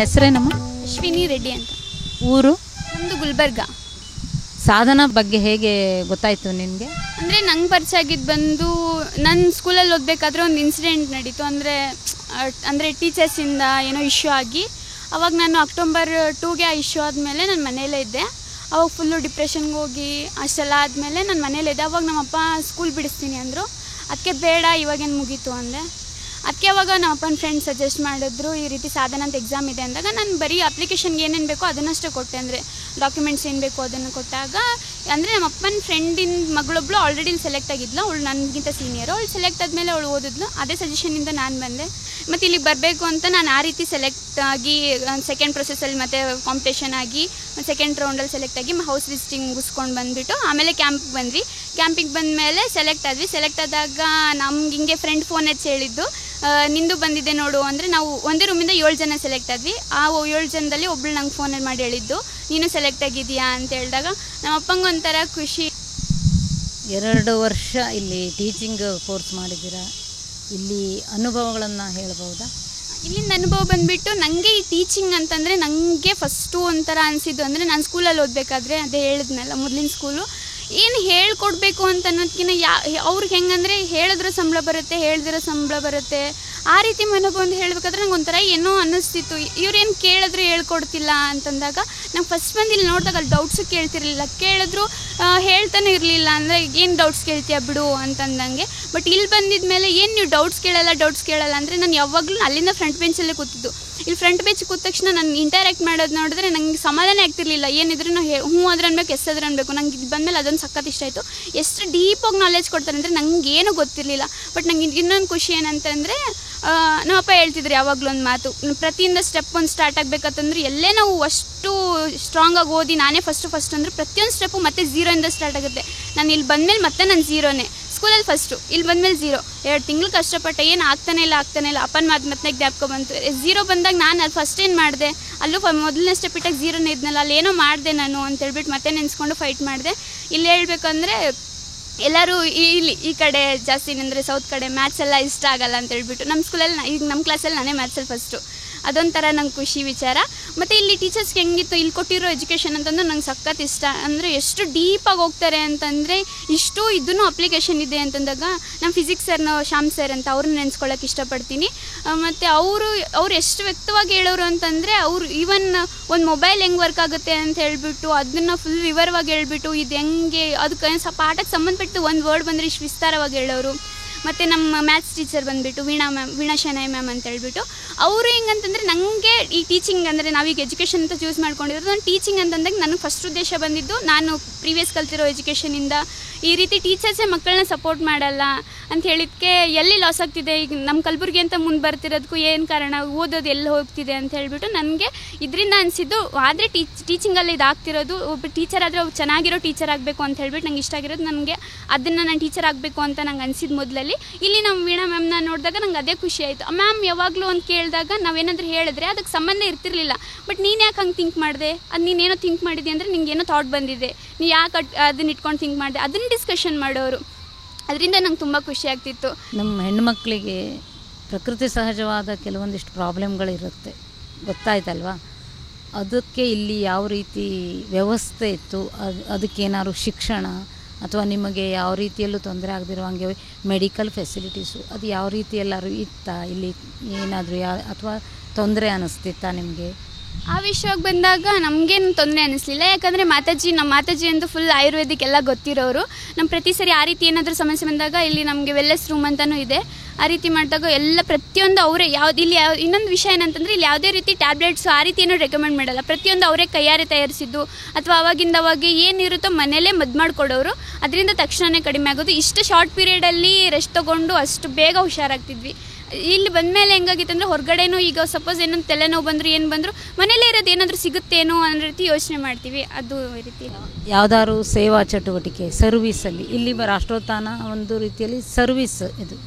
ಹೆಸರೇನಮ್ಮ? ಅಶ್ವಿನಿ ರೆಡ್ಡಿ ಅಂತ. ಊರು? ನಮ್ಮದು ಗುಲ್ಬರ್ಗ. ಸಾಧನಾ ಬಗ್ಗೆ ಹೇಗೆ ಗೊತ್ತಾಯಿತು ನಿನಗೆ? ಅಂದರೆ ನಂಗೆ ಪರಿಚಯ ಆಗಿದ್ದು ಬಂದು ನನ್ನ ಸ್ಕೂಲಲ್ಲಿ ಓದಬೇಕಾದ್ರೆ ಒಂದು ಇನ್ಸಿಡೆಂಟ್ ನಡೀತು. ಅಂದರೆ ಟೀಚರ್ಸಿಂದ ಏನೋ ಇಶ್ಯೂ ಆಗಿ ಅವಾಗ ನಾನು ಅಕ್ಟೋಬರ್ 2ಗೆ ಆ ಇಶ್ಯೂ ಆದಮೇಲೆ ನಾನು ಮನೆಯಲ್ಲೇ ಇದ್ದೆ. ಅವಾಗ ಫುಲ್ಲು ಡಿಪ್ರೆಷನ್ಗೆ ಹೋಗಿ ಅಷ್ಟೆಲ್ಲ ಆದಮೇಲೆ ನಾನು ಮನೇಲಿದ್ದೆ. ಅವಾಗ ನಮ್ಮಪ್ಪ ಸ್ಕೂಲ್ ಬಿಡಿಸ್ತೀನಿ ಅಂದರು. ಅದಕ್ಕೆ ಬೇಡ ಇವಾಗೇನು ಮುಗೀತು ಅಂದೆ. ಅದಕ್ಕೆ ಅವಾಗ ನಮ್ಮಪ್ಪನ ಫ್ರೆಂಡ್ ಸಜೆಸ್ಟ್ ಮಾಡಿದ್ರು ಈ ರೀತಿ ಸಾಧನ ಅಂತ ಎಕ್ಸಾಮ್ ಇದೆ ಅಂದಾಗ ನಾನು ಬರೀ ಅಪ್ಲಿಕೇಶನ್ಗೆ ಏನೇನು ಬೇಕೋ ಅದನ್ನಷ್ಟೇ ಕೊಟ್ಟೆ. ಅಂದರೆ ಡಾಕ್ಯುಮೆಂಟ್ಸ್ ಏನು ಬೇಕೋ ಅದನ್ನು ಕೊಟ್ಟಾಗ ಅಂದರೆ ನಮ್ಮಪ್ಪನ ಫ್ರೆಂಡಿನ ಮಗಳೊಬ್ಬಳು ಆಲ್ರೆಡಿ ಸೆಲೆಕ್ಟ್ ಆಗಿದ್ಲು. ಅವಳು ನನಗಿಂತ ಸೀನಿಯರು. ಅವಳು ಸೆಲೆಕ್ಟ್ ಆದಮೇಲೆ ಅವಳು ಓದಿದ್ಲು. ಅದೇ ಸಜೆಷನಿಂದ ನಾನು ಬಂದೆ. ಮತ್ತು ಇಲ್ಲಿಗೆ ಬರಬೇಕು ಅಂತ ನಾನು ಆ ರೀತಿ ಸೆಲೆಕ್ಟ್ ಆಗಿ ಸೆಕೆಂಡ್ ಪ್ರೊಸೆಸಲ್ಲಿ ಮತ್ತು ಕಾಂಪಿಟೇಷನ್ ಆಗಿ ಸೆಕೆಂಡ್ ರೌಂಡಲ್ಲಿ ಸೆಲೆಕ್ಟ್ ಆಗಿ ಹೌಸ್ ವಿಸಿಟಿಂಗ್ ಮುಗಿಸ್ಕೊಂಡು ಬಂದುಬಿಟ್ಟು ಆಮೇಲೆ ಕ್ಯಾಂಪಿಗೆ ಬಂದ್ವಿ. ಕ್ಯಾಂಪಿಗೆ ಬಂದ ಮೇಲೆ ಸೆಲೆಕ್ಟ್ ಆದ್ವಿ. ಸೆಲೆಕ್ಟ್ ಆದಾಗ ನಮ್ಗೆ ಹಿಂಗೆ ಫ್ರೆಂಡ್ ಫೋನ್ ಹಚ್ಚಿ ಹೇಳಿದ್ದು ನಿಂದು ಬಂದಿದೆ ನೋಡು ಅಂದರೆ ನಾವು ಒಂದೇ ರೂಮಿಂದ 7 ಜನ ಸೆಲೆಕ್ಟ್ ಆದ್ವಿ. ಆ 7 ಜನದಲ್ಲಿ ಒಬ್ಬಳು ನಂಗೆ ಫೋನಲ್ಲಿ ಮಾಡಿ ಹೇಳಿದ್ದು ನೀನು ಸೆಲೆಕ್ಟ್ ಆಗಿದೆಯಾ ಅಂತ ಹೇಳಿದಾಗ ನಮ್ಮ ಅಪ್ಪಂಗೆ ಒಂಥರ ಖುಷಿ. 2 ವರ್ಷ ಇಲ್ಲಿ ಟೀಚಿಂಗ್ ಕೋರ್ಸ್ ಮಾಡಿದ್ದೀರಾ, ಇಲ್ಲಿ ಅನುಭವಗಳನ್ನು ಹೇಳ್ಬೋದಾ? ಇಲ್ಲಿಂದ ಅನುಭವ ಬಂದುಬಿಟ್ಟು ನನಗೆ ಈ ಟೀಚಿಂಗ್ ಅಂತಂದರೆ ನನಗೆ ಫಸ್ಟು ಒಂಥರ ಅನಿಸಿದ್ದು ಅಂದರೆ ನಾನು ಸ್ಕೂಲಲ್ಲಿ ಓದಬೇಕಾದ್ರೆ ಅದೇ ಹೇಳಿದ್ನಲ್ಲ ಮೊದಲಿನ ಸ್ಕೂಲು ಏನು ಹೇಳ್ಕೊಡ್ಬೇಕು ಅಂತ ಅನ್ನೋದಕ್ಕಿಂತ ಅವ್ರಿಗೆ ಹೆಂಗಂದರೆ ಹೇಳಿದ್ರೆ ಸಂಬಳ ಬರುತ್ತೆ, ಹೇಳ್ದಿರೋ ಸಂಬಳ ಬರುತ್ತೆ, ಆ ರೀತಿ ಮನೋಭಾವ ಹೇಳಬೇಕಾದ್ರೆ ನಂಗೆ ಒಂಥರ ಏನೋ ಅನ್ನಿಸ್ತಿತ್ತು. ಇವ್ರೇನು ಕೇಳಿದ್ರು ಹೇಳ್ಕೊಡ್ತಿಲ್ಲ ಅಂತಂದಾಗ ನಂಗೆ ಫಸ್ಟ್ ಬಂದು ಇಲ್ಲಿ ನೋಡಿದಾಗ ಅಲ್ಲಿ ಡೌಟ್ಸು ಕೇಳ್ತಿರಲಿಲ್ಲ. ಕೇಳಿದ್ರು ಹೇಳ್ತಾನೆ ಇರಲಿಲ್ಲ. ಅಂದರೆ ಏನು ಡೌಟ್ಸ್ ಕೇಳ್ತೀಯ ಬಿಡು ಅಂತಂದಂಗೆ. ಬಟ್ ಇಲ್ಲಿ ಬಂದಿದ ಮೇಲೆ ಏನು ನೀವು ಡೌಟ್ಸ್ ಕೇಳಲ್ಲ ಅಂದರೆ ನಾನು ಯಾವಾಗಲೂ ಅಲ್ಲಿಂದ ಫ್ರಂಟ್ ಬೆಂಚಲ್ಲೇ ಕೂತಿದ್ದು. ಇಲ್ಲಿ ಫ್ರಂಟ್ ಬೆಂಚ್ ಕೂತ ತಕ್ಷಣ ನಾನು ಇಂಟರಾಕ್ಟ್ ಮಾಡೋದು ನೋಡಿದ್ರೆ ನಂಗೆ ಸಮಾಧಾನ ಆಗ್ತಿರ್ಲಿಲ್ಲ. ಏನಿದ್ರು ಹ್ಞೂ ಆದ್ರೆ ಅನ್ಬೇಕು, ಎಸ್ ಆದ್ರೆ ಅನ್ಬೇಕು. ನಂಗೆ ಇದು ಬಂದಮೇಲೆ ಅದೊಂದು ಸಖತ್ ಇಷ್ಟ ಆಯಿತು. ಎಷ್ಟು ಡೀಪಾಗಿ ನಾಲೆಜ್ ಕೊಡ್ತಾರೆ ಅಂದರೆ ನನಗೇನು ಗೊತ್ತಿರಲಿಲ್ಲ. ಬಟ್ ನಂಗೆ ಇನ್ನೊಂದು ಖುಷಿ ಏನಂತಂದರೆ ನಮ್ಮಪ್ಪ ಹೇಳ್ತಿದ್ರು ಯಾವಾಗಲೂ ಒಂದು ಮಾತು, ಪ್ರತಿಯಿಂದ ಸ್ಟೆಪ್ ಒಂದು ಸ್ಟಾರ್ಟ್ ಆಗಬೇಕಂತಂದ್ರೆ ಎಲ್ಲೇ ನಾವು ಅಷ್ಟು ಸ್ಟ್ರಾಂಗಾಗಿ ಓದಿ ನಾನೇ ಫಸ್ಟ್ ಅಂದರೆ ಪ್ರತಿಯೊಂದು ಸ್ಟೆಪ್ಪು ಮತ್ತೆ 0ಇಂದ ಸ್ಟಾರ್ಟ್ ಆಗುತ್ತೆ. ನಾನು ಇಲ್ಲಿ ಬಂದಮೇಲೆ ಮತ್ತೆ ನಾನು 0ನೇ. ಸ್ಕೂಲಲ್ಲಿ ಫಸ್ಟು, ಇಲ್ಲಿ ಬಂದಮೇಲೆ 0. 2 ತಿಂಗಳು ಕಷ್ಟಪಟ್ಟೆ, ಏನು ಆಗ್ತಾನೆ ಇಲ್ಲ. ಅಪ್ಪನ ಮತ್ತೆ ಜ್ಞಾಪಕ ಬಂತು. 0 ಬಂದಾಗ ನಾನು ಅಲ್ಲಿ ಫಸ್ಟ್ ಏನು ಮಾಡಿದೆ, ಅಲ್ಲೂ ಮೊದಲನೇ ಸ್ಟೆಪ್ ಇಟ್ಟಾಗ 0ನೇ ಇದ್ನಲ್ಲ, ಅಲ್ಲಿ ಏನೋ ಮಾಡಿದೆ ನಾನು ಅಂತೇಳ್ಬಿಟ್ಟು ಮತ್ತೆ ನೆನೆಸ್ಕೊಂಡು ಫೈಟ್ ಮಾಡಿದೆ. ಇಲ್ಲಿ ಹೇಳ್ಬೇಕಂದ್ರೆ ಎಲ್ಲರೂ ಈ ಕಡೆ ಜಾಸ್ತಿ ಅಂದರೆ ಸೌತ್ ಕಡೆ ಮ್ಯಾಥ್ಸ್ ಎಲ್ಲ ಇಷ್ಟ ಆಗಲ್ಲ ಅಂತ ಹೇಳ್ಬಿಟ್ಟು ನಮ್ಮ ಸ್ಕೂಲಲ್ಲಿ ಈಗ ನಮ್ಮ ಕ್ಲಾಸಲ್ಲಿ ನಾನೇ ಮ್ಯಾಥ್ಸಲ್ಲಿ ಫಸ್ಟು. ಅದೊಂಥರ ನಂಗೆ ಖುಷಿ ವಿಚಾರ. ಮತ್ತು ಇಲ್ಲಿ ಟೀಚರ್ಸ್ಗೆ ಹೆಂಗಿತ್ತು, ಇಲ್ಲಿ ಕೊಟ್ಟಿರೋ ಎಜುಕೇಷನ್ ಅಂತಂದ್ರೆ ನಂಗೆ ಸಖತ್ ಇಷ್ಟ. ಅಂದರೆ ಎಷ್ಟು ಡೀಪಾಗಿ ಹೋಗ್ತಾರೆ ಅಂತಂದರೆ ಇಷ್ಟು ಇದೂ ಅಪ್ಲಿಕೇಶನ್ ಇದೆ ಅಂತಂದಾಗ ನಮ್ಮ ಫಿಸಿಕ್ಸ್ ಸರ್ನ ಶ್ಯಾಮ್ ಸರ್ ಅಂತ ಅವ್ರನ್ನ ನೆನೆಸ್ಕೊಳ್ಳೋಕೆ ಇಷ್ಟಪಡ್ತೀನಿ. ಮತ್ತು ಅವ್ರು ಎಷ್ಟು ವ್ಯಕ್ತವಾಗಿ ಹೇಳೋರು ಅಂತಂದರೆ ಅವರು ಈವನ್ ಒಂದು ಮೊಬೈಲ್ ಹೆಂಗೆ ವರ್ಕ್ ಆಗುತ್ತೆ ಅಂತ ಹೇಳ್ಬಿಟ್ಟು ಅದನ್ನು ಫುಲ್ ವಿವರವಾಗಿ ಹೇಳ್ಬಿಟ್ಟು ಇದು ಹೆಂಗೆ ಅದಕ್ಕೆ ಪಾಠಕ್ಕೆ ಸಂಬಂಧಪಟ್ಟು ಒಂದು ವರ್ಡ್ ಬಂದರೆ ಇಷ್ಟು ವಿಸ್ತಾರವಾಗಿ ಹೇಳೋರು. ಮತ್ತು ನಮ್ಮ ಮ್ಯಾಥ್ಸ್ ಟೀಚರ್ ಬಂದುಬಿಟ್ಟು ವೀಣಾ ಶೆಣೈ ಮ್ಯಾಮ್ ಅಂತ ಹೇಳ್ಬಿಟ್ಟು ಅವರು ಹೆಂಗಂತಂದರೆ ನನಗೆ ಈ ಟೀಚಿಂಗ್ ಅಂದರೆ ನಾವೀಗ ಎಜುಕೇಷನ್ ಅಂತ ಚೂಸ್ ಮಾಡ್ಕೊಂಡಿರೋದು. ನಾನು ಟೀಚಿಂಗ್ ಅಂತಂದಾಗ ನನಗೆ ಫಸ್ಟ್ ಉದ್ದೇಶ ಬಂದಿದ್ದು ನಾನು ಪ್ರೀವಿಯಸ್ ಕಲ್ತಿರೋ ಎಜುಕೇಷನಿಂದ ಈ ರೀತಿ ಟೀಚರ್ಸೇ ಮಕ್ಕಳನ್ನ ಸಪೋರ್ಟ್ ಮಾಡಲ್ಲ ಅಂತ ಹೇಳಿದ್ದಕ್ಕೆ ಎಲ್ಲಿ ಲಾಸ್ ಆಗ್ತಿದೆ, ಈಗ ನಮ್ಮ ಕಲಬುರ್ಗಿ ಅಂತ ಮುಂದೆ ಬರ್ತಿರೋದಕ್ಕೂ ಏನು ಕಾರಣ, ಓದೋದು ಎಲ್ಲಿ ಹೋಗ್ತಿದೆ ಅಂತ ಹೇಳ್ಬಿಟ್ಟು ನನಗೆ ಇದರಿಂದ ಅನಿಸಿದ್ದು. ಆದರೆ ಟೀಚಿಂಗಲ್ಲಿ ಇದಾಗ್ತಿರೋದು ಒಬ್ಬ ಟೀಚರ್ ಆದರೆ ಚೆನ್ನಾಗಿರೋ ಟೀಚರ್ ಆಗಬೇಕು ಅಂತ ಹೇಳ್ಬಿಟ್ಟು ನಂಗೆ ಇಷ್ಟ ಆಗಿರೋದು. ನನಗೆ ಅದನ್ನು ನಾನು ಟೀಚರ್ ಆಗಬೇಕು ಅಂತ ನಂಗೆ ಅನಿಸಿದ್ದು ಮೊದಲಲ್ಲಿ. ಇಲ್ಲಿ ನಮ್ಮ ವೀಣಾ ಮ್ಯಾಮ್ನ ನೋಡಿದಾಗ ನಂಗೆ ಅದೇ ಖುಷಿ ಆಯಿತು. ಮ್ಯಾಮ್ ಯಾವಾಗಲೂ ಒಂದು ಕೇಳಿದಾಗ ನಾವೇನಾದರೂ ಹೇಳಿದ್ರೆ ಅದಕ್ಕೆ ಸಂಬಂಧ ಇರ್ತಿರ್ಲಿಲ್ಲ. ಬಟ್ ನೀನು ಯಾಕೆ ಹಂಗೆ ಥಿಂಕ್ ಮಾಡಿದೆ, ಅದು ನೀನೇನೋ ಥಿಂಕ್ ಮಾಡಿದೆ ಅಂದರೆ ನಿಂಗೆ ಏನೋ ಥಾಟ್ ಬಂದಿದೆ, ನೀ ಯಾಕೆ ಅದನ್ನ ಇಟ್ಕೊಂಡು ಥಿಂಕ್ ಮಾಡಿದೆ, ಅದನ್ನು ಡಿಸ್ಕಷನ್ ಮಾಡೋರು. ಅದರಿಂದ ನಂಗೆ ತುಂಬ ಖುಷಿ ಆಗ್ತಿತ್ತು. ನಮ್ಮ ಹೆಣ್ಣುಮಕ್ಕಳಿಗೆ ಪ್ರಕೃತಿ ಸಹಜವಾದ ಕೆಲವೊಂದಿಷ್ಟು ಪ್ರಾಬ್ಲಮ್ಗಳಿರುತ್ತೆ, ಗೊತ್ತಾಯ್ತಲ್ವಾ? ಅದಕ್ಕೆ ಇಲ್ಲಿ ಯಾವ ರೀತಿ ವ್ಯವಸ್ಥೆ ಇತ್ತು, ಅದಕ್ಕೇನಾದ್ರು ಶಿಕ್ಷಣ ಅಥವಾ ನಿಮಗೆ ಯಾವ ರೀತಿಯಲ್ಲೂ ತೊಂದರೆ ಆಗದಿರೋ ಹಂಗೆ ಮೆಡಿಕಲ್ ಫೆಸಿಲಿಟೀಸು ಅದು ಯಾವ ರೀತಿ ಎಲ್ಲರೂ ಇತ್ತಾ ಇಲ್ಲಿ, ಏನಾದರೂ ಅಥವಾ ತೊಂದರೆ ಅನ್ನಿಸ್ತಿತ್ತಾ ನಿಮಗೆ? ಆ ವಿಷಯಕ್ಕೆ ಬಂದಾಗ ನಮಗೇನು ತೊಂದರೆ ಅನ್ನಿಸ್ಲಿಲ್ಲ. ಯಾಕಂದರೆ ನಮ್ಮ ಮಾತಾಜಿ ಅಂತೂ ಫುಲ್ ಆಯುರ್ವೇದಿಕ್ ಎಲ್ಲ ಗೊತ್ತಿರೋರು. ನಮ್ಮ ಪ್ರತಿ ಸರಿ ಆ ರೀತಿ ಏನಾದರೂ ಸಮಸ್ಯೆ ಬಂದಾಗ ಇಲ್ಲಿ ನಮಗೆ ವೆಲ್ನೆಸ್ ರೂಮ್ ಅಂತಲೂ ಇದೆ. ಆ ರೀತಿ ಮಾಡಿದಾಗ ಎಲ್ಲ ಪ್ರತಿಯೊಂದು ಅವರೇ ಇನ್ನೊಂದು ವಿಷಯ ಏನಂತಂದರೆ ಇಲ್ಲಿ ಯಾವುದೇ ರೀತಿ ಟ್ಯಾಬ್ಲೆಟ್ಸು ಆ ರೀತಿ ಏನೂ ರೆಕಮೆಂಡ್ ಮಾಡಲ್ಲ. ಪ್ರತಿಯೊಂದು ಅವರೇ ಕೈಯಾರೆ ತಯಾರಿಸಿದ್ದು ಅಥವಾ ಅವಾಗಿಂದವಾಗಿ ಏನಿರುತ್ತೋ ಮನೇಲೇ ಮದ್ದು ಮಾಡಿಕೊಡೋರು. ಅದರಿಂದ ತಕ್ಷಣವೇ ಕಡಿಮೆ ಆಗೋದು. ಇಷ್ಟು ಶಾರ್ಟ್ ಪೀರಿಯಡಲ್ಲಿ ರೆಸ್ಟ್ ತೊಗೊಂಡು ಅಷ್ಟು ಬೇಗ ಹುಷಾರಾಗ್ತಿದ್ವಿ. ಇಲ್ಲಿ ಬಂದಮೇಲೆ ಹೆಂಗಾಗಿತ್ತು ಅಂದರೆ ಹೊರಗಡೆನೂ ಈಗ ಸಪೋಸ್ ಏನೊಂದು ತಲೆನೋವು ಬಂದರೂ ಏನು ಬಂದರೂ ಮನೇಲೇ ಇರೋದು ಏನಾದರೂ ಸಿಗುತ್ತೇನೋ ಅನ್ನೋ ರೀತಿ ಯೋಚನೆ ಮಾಡ್ತೀವಿ. ಅದು ರೀತಿ ಯಾವುದಾದ್ರು ಸೇವಾ ಚಟುವಟಿಕೆ ಸರ್ವೀಸಲ್ಲಿ ಇಲ್ಲಿ ರಾಷ್ಟ್ರೋತ್ಥಾನ ಒಂದು ರೀತಿಯಲ್ಲಿ ಸರ್ವೀಸ್ ಇದು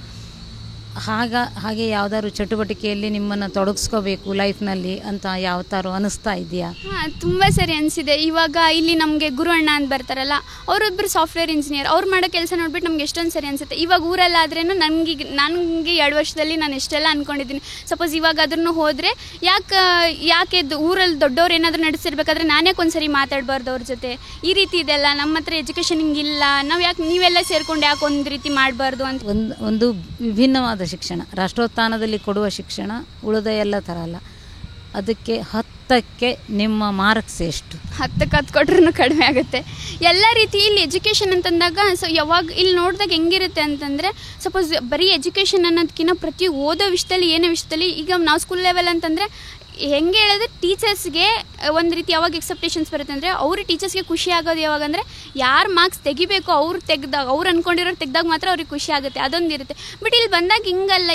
ಹಾಗೆ ಯಾವ್ದಾದ್ರು ಚಟುವಟಿಕೆಯಲ್ಲಿ ನಿಮ್ಮನ್ನು ತೊಡಗಿಸ್ಕೋಬೇಕು ಲೈಫ್ನಲ್ಲಿ ಅಂತ ಯಾವ ಥರ ಅನ್ನಿಸ್ತಾ ಇದೆಯಾ? ಹಾಂ, ತುಂಬ ಸರಿ ಅನಿಸಿದೆ. ಇವಾಗ ಇಲ್ಲಿ ನಮಗೆ ಗುರು ಅಣ್ಣ ಅಂತ ಬರ್ತಾರಲ್ಲ, ಅವರೊಬ್ಬರು ಸಾಫ್ಟ್ವೇರ್ ಇಂಜಿನಿಯರ್, ಅವ್ರು ಮಾಡೋ ಕೆಲಸ ನೋಡ್ಬಿಟ್ಟು ನಮ್ಗೆ ಎಷ್ಟೊಂದು ಸರಿ ಅನಿಸುತ್ತೆ. ಇವಾಗ ಊರಲ್ಲಾದ್ರೂ ನನಗೆ 2 ವರ್ಷದಲ್ಲಿ ನಾನು ಎಷ್ಟೆಲ್ಲ ಅಂದ್ಕೊಂಡಿದ್ದೀನಿ. ಸಪೋಸ್ ಇವಾಗ ಅದನ್ನು ಹೋದರೆ ಯಾಕೆ ಊರಲ್ಲಿ ದೊಡ್ಡವ್ರು ಏನಾದರೂ ನಡೆಸಿರ್ಬೇಕಾದ್ರೆ ನಾನೇ ಒಂದ್ಸರಿ ಮಾತಾಡಬಾರ್ದು ಅವ್ರ ಜೊತೆ. ಈ ರೀತಿ ಇದೆಲ್ಲ ನಮ್ಮ ಹತ್ರ ಎಜುಕೇಷನ್ ಹಿಂಗಿಲ್ಲ, ನೀವೆಲ್ಲ ಸೇರ್ಕೊಂಡು ಯಾಕೆ ಒಂದು ರೀತಿ ಮಾಡಬಾರ್ದು ಅಂತ. ಒಂದು ವಿಭಿನ್ನವಾದ ಶಿಕ್ಷಣ, ರಾಷ್ಟ್ರೋತ್ಥಾನದಲ್ಲಿ ಕೊಡುವ ಶಿಕ್ಷಣ ಉಳಿದ ಎಲ್ಲ ಥರ ಅಲ್ಲ. ಅದಕ್ಕೆ 10ಕ್ಕೆ ನಿಮ್ಮ ಮಾರ್ಕ್ಸ್ ಎಷ್ಟು? 10ಕ್ಕೆ 10 ಕೊಟ್ರೂ ಕಡಿಮೆ ಆಗುತ್ತೆ. ಎಲ್ಲ ರೀತಿ ಇಲ್ಲಿ ಎಜುಕೇಷನ್ ಅಂತಂದಾಗ ಯಾವಾಗ ಇಲ್ಲಿ ನೋಡಿದಾಗ ಹೆಂಗಿರುತ್ತೆ ಅಂತಂದರೆ, ಸಪೋಸ್ ಬರೀ ಎಜುಕೇಷನ್ ಅನ್ನೋದಕ್ಕಿಂತ ಪ್ರತಿ ಓದೋ ವಿಷಯದಲ್ಲಿ ಏನೇ ವಿಷಯದಲ್ಲಿ, ಈಗ ನಾವು ಸ್ಕೂಲ್ ಲೆವೆಲ್ ಅಂತಂದರೆ ಹೆಂಗೆ ಹೇಳಿದ್ರೆ ಟೀಚರ್ಸ್ಗೆ ಒಂದು ರೀತಿ ಯಾವಾಗ ಎಕ್ಸೆಪ್ಟೇಷನ್ಸ್ ಬರುತ್ತೆ ಅಂದರೆ, ಅವರು ಟೀಚರ್ಸ್ಗೆ ಖುಷಿ ಆಗೋದು ಯಾವಾಗಂದರೆ ಯಾರು ಮಾರ್ಕ್ಸ್ ತೆಗಿಬೇಕು ಅವ್ರು ಅಂದ್ಕೊಂಡಿರೋರು ತೆಗ್ದಾಗ ಮಾತ್ರ ಅವ್ರಿಗೆ ಖುಷಿ ಆಗುತ್ತೆ, ಅದೊಂದಿರುತ್ತೆ. ಬಟ್ ಇಲ್ಲಿ ಬಂದಾಗ ಹಿಂಗಲ್ಲ,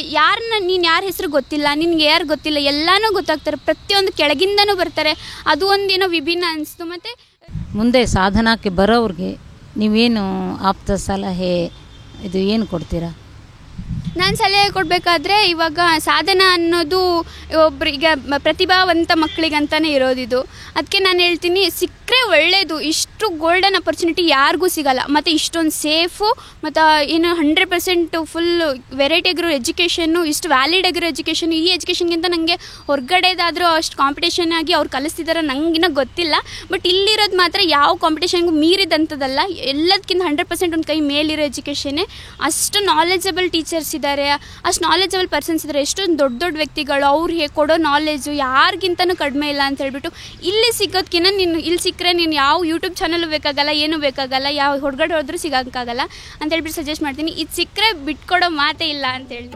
ನೀನು ಯಾರ ಹೆಸರು ಗೊತ್ತಿಲ್ಲ, ನಿನ್ಗೆ ಯಾರು ಗೊತ್ತಿಲ್ಲ, ಎಲ್ಲನೂ ಗೊತ್ತಾಗ್ತಾರೆ, ಪ್ರತಿಯೊಂದು ಕೆಳಗಿಂದನೂ ಬರ್ತಾರೆ. ಅದು ಒಂದೇನೋ ವಿಭಿನ್ನ ಅನಿಸ್ತು. ಮತ್ತು ಮುಂದೆ ಸಾಧನಕ್ಕೆ ಬರೋವ್ರಿಗೆ ನೀವೇನು ಆಪ್ತ ಸಲಹೆ ಇದು ಏನು ಕೊಡ್ತೀರಾ? ನಾನು ಸಲಹೆ ಕೊಡಬೇಕಾದ್ರೆ, ಇವಾಗ ಸಾಧನ ಅನ್ನೋದು ಒಬ್ಬರಿಗೆ ಪ್ರತಿಭಾವಂತ ಮಕ್ಕಳಿಗಂತಲೇ ಇರೋದಿದು. ಅದಕ್ಕೆ ನಾನು ಹೇಳ್ತೀನಿ, ಸಿಕ್ಕರೆ ಒಳ್ಳೆಯದು. ಇಷ್ಟು ಗೋಲ್ಡನ್ ಅಪರ್ಚುನಿಟಿ ಯಾರಿಗೂ ಸಿಗಲ್ಲ. ಮತ್ತು ಇಷ್ಟೊಂದು ಸೇಫು, ಮತ್ತು ಏನು 100% ಫುಲ್ ವೆರೈಟಿ ಆಗಿರೋ ಎಜುಕೇಷನ್ನು, ಇಷ್ಟು ವ್ಯಾಲಿಡ್ ಆಗಿರೋ ಎಜುಕೇಷನ್. ಈ ಎಜುಕೇಷನ್ಗಿಂತ ನನಗೆ ಹೊರಗಡೆದಾದರೂ ಅಷ್ಟು ಕಾಂಪಿಟೇಷನ್ ಆಗಿ ಅವ್ರು ಕಲಿಸ್ತಿದ್ದಾರೆ ನನಗಿನ್ನ ಗೊತ್ತಿಲ್ಲ. ಬಟ್ ಇಲ್ಲಿರೋದು ಮಾತ್ರ ಯಾವ ಕಾಂಪಿಟೇಷನ್ಗೂ ಮೀರಿದಂಥದ್ದಲ್ಲ, ಎಲ್ಲದಕ್ಕಿಂತ 100% ಒಂದು ಕೈ ಮೇಲಿರೋ ಎಜುಕೇಷನ್ನೇ. ಅಷ್ಟು ನಾಲೆಜಬಲ್ ಟೀಚರ್ಸ್ ಇದ್ದಾರೆ, ಅಷ್ಟು ನಾಲೆಜಬಲ್ ಪರ್ಸನ್ಸ್ ಇದ್ದಾರೆ, ಎಷ್ಟೊಂದು ದೊಡ್ಡ ವ್ಯಕ್ತಿಗಳು. ಅವ್ರು ಕೊಡೋ ನಾಲೆಜು ಯಾರಿಗಿಂತನೂ ಕಡಿಮೆ ಇಲ್ಲ ಅಂತ ಹೇಳ್ಬಿಟ್ಟು ಇಲ್ಲಿ ಸಿಗೋದಕ್ಕಿಂತ ಇಲ್ಲಿ ಸಿಕ್ಕರೆ ನೀನು ಯಾವ ಯೂಟ್ಯೂಬ್ ಚಾನಲ್ ಬೇಕಾಗಲ್ಲ, ಏನೂ ಬೇಕಾಗಲ್ಲ, ಯಾವ ಹೊರಗಡೆ ಹೋದ್ರೂ ಸಿಗೋಕ್ಕಾಗಲ್ಲ ಅಂತ ಹೇಳ್ಬಿಟ್ಟು ಸಜೆಸ್ಟ್ ಮಾಡ್ತೀನಿ. ಇದು ಸಿಕ್ಕರೆ ಬಿಟ್ಕೊಡೋ ಮಾತೇ ಇಲ್ಲ ಅಂತ ಹೇಳಿ.